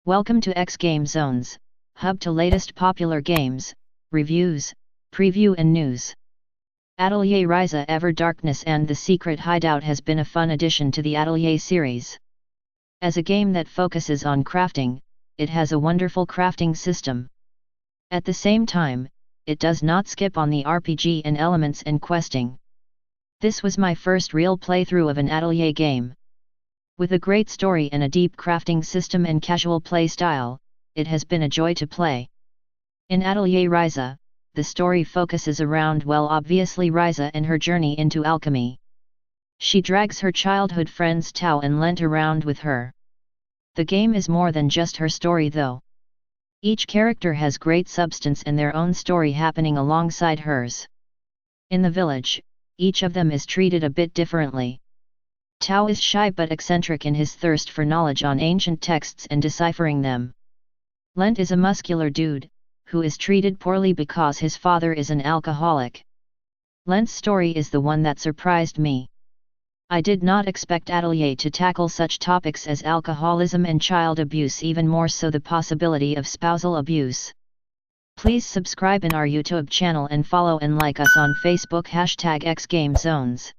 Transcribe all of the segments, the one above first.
Welcome to xGameZones, hub to latest popular games, reviews, preview and news. Atelier Ryza Ever Darkness and the Secret Hideout has been a fun addition to the Atelier series. As a game that focuses on crafting, it has a wonderful crafting system. At the same time, it does not skip on the RPG and elements and questing. This was my first real playthrough of an Atelier game. With a great story and a deep crafting system and casual play style, it has been a joy to play. In Atelier Ryza, the story focuses around obviously Ryza and her journey into alchemy. She drags her childhood friends Tao and Lent around with her. The game is more than just her story though. Each character has great substance and their own story happening alongside hers. In the village, each of them is treated a bit differently. Tao is shy but eccentric in his thirst for knowledge on ancient texts and deciphering them. Lent is a muscular dude, who is treated poorly because his father is an alcoholic. Lent's story is the one that surprised me. I did not expect Atelier to tackle such topics as alcoholism and child abuse, even more so the possibility of spousal abuse. Please subscribe in our YouTube channel and follow and like us on Facebook #xgamezones.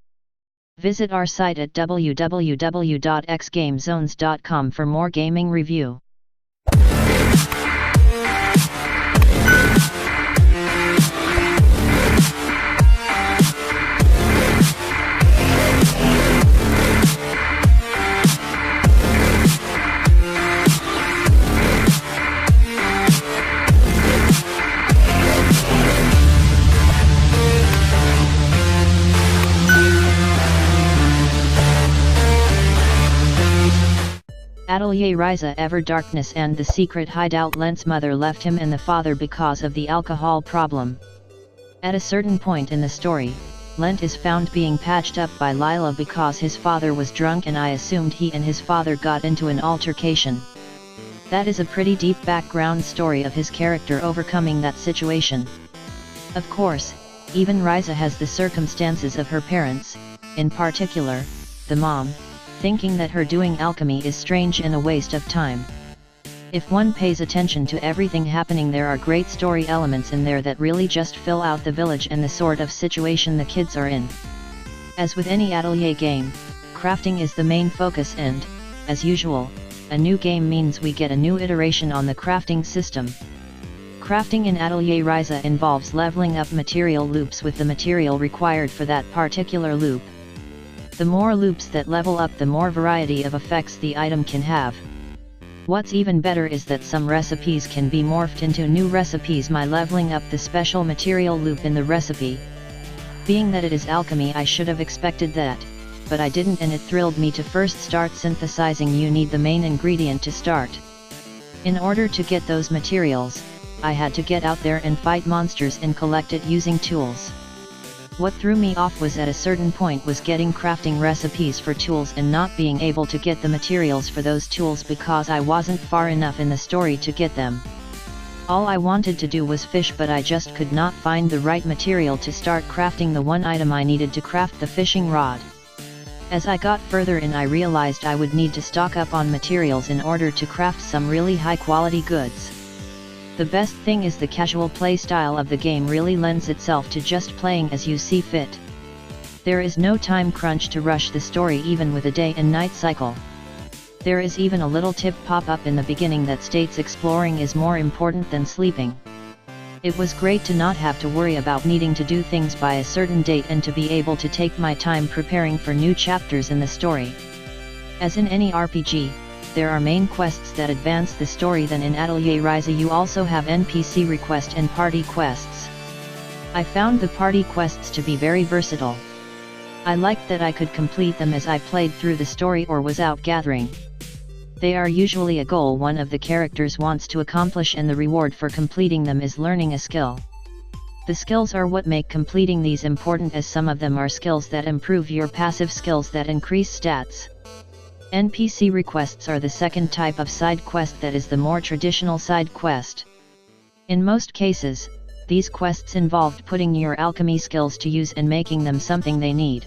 Visit our site at www.xgamezones.com for more gaming review. Atelier Ryza Ever Darkness and the Secret Hideout. Lent's mother left him and the father because of the alcohol problem. At a certain point in the story, Lent is found being patched up by Lila because his father was drunk, and I assumed he and his father got into an altercation. That is a pretty deep background story of his character overcoming that situation. Of course, even Ryza has the circumstances of her parents, in particular, the mom, thinking that her doing alchemy is strange and a waste of time. If one pays attention to everything happening, there are great story elements in there that really just fill out the village and the sort of situation the kids are in. As with any Atelier game, crafting is the main focus and, as usual, a new game means we get a new iteration on the crafting system. Crafting in Atelier Ryza involves leveling up material loops with the material required for that particular loop. The more loops that level up, the more variety of effects the item can have. What's even better is that some recipes can be morphed into new recipes by leveling up the special material loop in the recipe. Being that it is alchemy, I should have expected that, but I didn't, and it thrilled me to first start synthesizing. You need the main ingredient to start. In order to get those materials, I had to get out there and fight monsters and collect it using tools. What threw me off was at a certain point was getting crafting recipes for tools and not being able to get the materials for those tools because I wasn't far enough in the story to get them. All I wanted to do was fish, but I just could not find the right material to start crafting the one item I needed to craft the fishing rod. As I got further in, I realized I would need to stock up on materials in order to craft some really high quality goods. The best thing is the casual play style of the game really lends itself to just playing as you see fit. There is no time crunch to rush the story, even with a day and night cycle. There is even a little tip pop up in the beginning that states exploring is more important than sleeping. It was great to not have to worry about needing to do things by a certain date and to be able to take my time preparing for new chapters in the story. As in any RPG, there are main quests that advance the story. Then in Atelier Ryza you also have NPC request and party quests. I found the party quests to be very versatile. I liked that I could complete them as I played through the story or was out gathering. They are usually a goal one of the characters wants to accomplish, and the reward for completing them is learning a skill. The skills are what make completing these important, as some of them are skills that improve your passive skills that increase stats. NPC requests are the second type of side quest that is the more traditional side quest. In most cases, These quests involved putting your alchemy skills to use and making them something they need.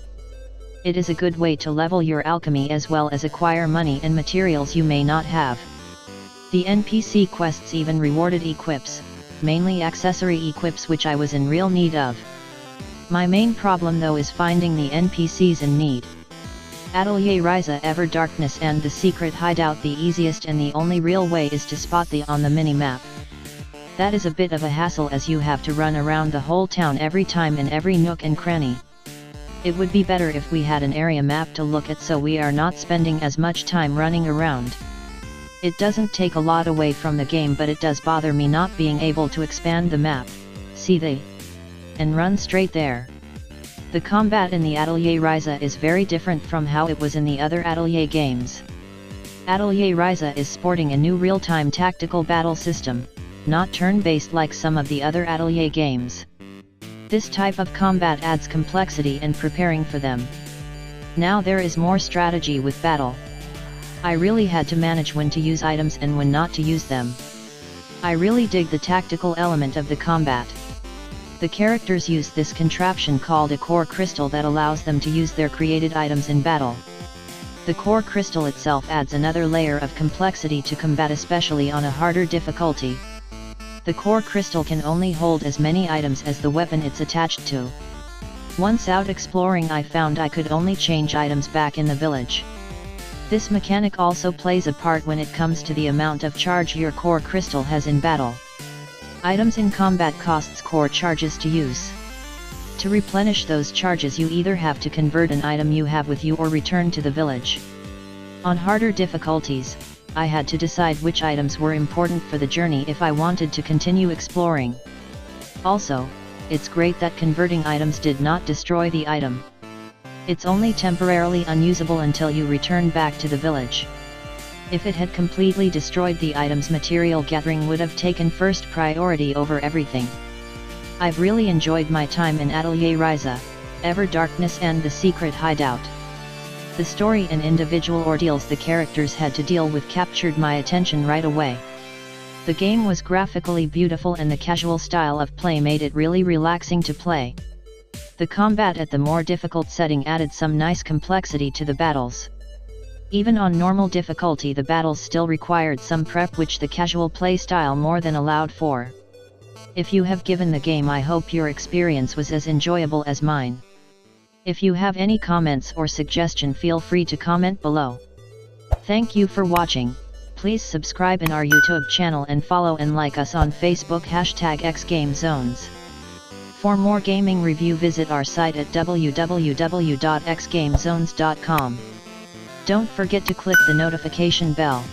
It is a good way to level your alchemy as well as acquire money and materials you may not have. The NPC quests even rewarded equips, mainly accessory equips which I was in real need of. My main problem though is finding the NPCs in need. Atelier, Ryza, Ever Darkness and the secret hideout. The easiest and the only real way is to spot the on the mini-map. That is a bit of a hassle as you have to run around the whole town every time in every nook and cranny. It would be better if we had an area map to look at so we are not spending as much time running around. It doesn't take a lot away from the game, but it does bother me not being able to expand the map, see the, and run straight there. The combat in the Atelier Ryza is very different from how it was in the other Atelier games. Atelier Ryza is sporting a new real-time tactical battle system, not turn-based like some of the other Atelier games. This type of combat adds complexity in preparing for them. Now there is more strategy with battle. I really had to manage when to use items and when not to use them. I really dig the tactical element of the combat. The characters use this contraption called a core crystal that allows them to use their created items in battle. The core crystal itself adds another layer of complexity to combat, especially on a harder difficulty. The core crystal can only hold as many items as the weapon it's attached to. Once out exploring, I found I could only change items back in the village. This mechanic also plays a part when it comes to the amount of charge your core crystal has in battle. Items in combat costs core charges to use. To replenish those charges, you either have to convert an item you have with you or return to the village. On harder difficulties, I had to decide which items were important for the journey if I wanted to continue exploring. Also, it's great that converting items did not destroy the item. It's only temporarily unusable until you return back to the village. If it had completely destroyed the item's, material gathering would have taken first priority over everything. I've really enjoyed my time in Atelier Ryza, Ever Darkness and the secret hideout. The story and individual ordeals the characters had to deal with captured my attention right away. The game was graphically beautiful and the casual style of play made it really relaxing to play. The combat at the more difficult setting added some nice complexity to the battles. Even on normal difficulty, the battles still required some prep, which the casual play style more than allowed for. If you have given the game, I hope your experience was as enjoyable as mine. If you have any comments or suggestion, feel free to comment below. Thank you for watching. Please subscribe in our YouTube channel and follow and like us on Facebook #xGameZones. For more gaming review, visit our site at www.xgamezones.com. Don't forget to click the notification bell.